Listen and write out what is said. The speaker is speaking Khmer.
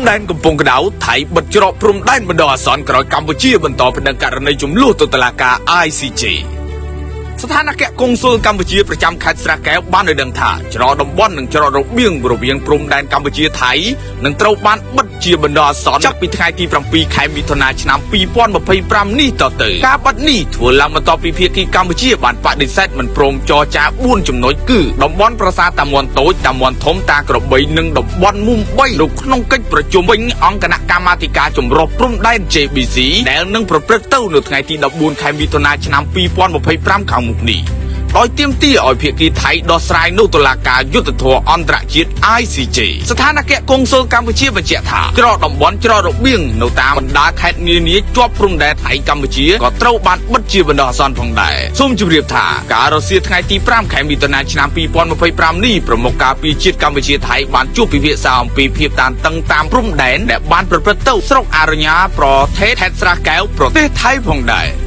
แดนកំពង់ក្តៅថៃបិទច្រកព្រំដែនបណ្ដោះអាសន្នក្រោយកម្ពុជាបន្តប្តឹងករណីចំនួនទៅតុលាការ ICJ ស្ថានភាពកុងស៊ុលកម្ពុជាប្រចាំខេត្តស្រះកែវបានឲ្យដឹងថាច្រកតំបន់និងច្រករបៀងរវាងព្រំដែនកម្ពុជាថៃនឹងត្រូវបានបិទជាបណ្ដោះអាសន្នចាប់ពីថ្ងៃទី7 ខែមិថុនាឆ្នាំ 2025 នេះតទៅការបិទនេះធ្វើឡើងបន្ទាប់ពីភាគីកម្ពុជាបានបដិសេធមិនព្រមចរចា4ចំណុចគឺតំបន់ប្រាសាទតាមាន់តូចតាមាន់ធំតាក្របីនិងតំបន់មុំ3នៅក្នុងកិច្ចប្រជុំវិញអង្គគណៈកម្មាធិការចម្រុះព្រំដែន JBC ដែលនឹងប្រព្រឹត្តទៅនៅថ្ងៃទី14 ខែមិថុនាឆ្នាំ 2025 ខាងមុខនេះដោយទាមទារឲ្យភាគីថៃដោះស្រាយនៅតុលាការយុត្តិធម៌អន្តរជាតិ ICJ ស្ថានភាពកុងស៊ុលកម្ពុជាបញ្ជាក់ថាច្រកតំបន់ច្រករបៀងនៅតាមបណ្ដាខេត្តនានាជាប់ព្រំដែនថៃកម្ពុជាក៏ត្រូវបានបិទជាបណ្ដោះអាសន្នផងដែរសូមជម្រាបថាការរសៀលថ្ងៃទី5 ខែមិថុនាឆ្នាំ 2025 នេះប្រមុខការពារជាតិកម្ពុជាថៃបានជួបពិភាក្សាអំពីភាពតានតឹងតាមព្រំដែនដែលបានប្រព្រឹត្តទៅស្រុកអរញ្ញាប្រទេសខេត្តស្រះកែវប្រទេសថៃផងដែរ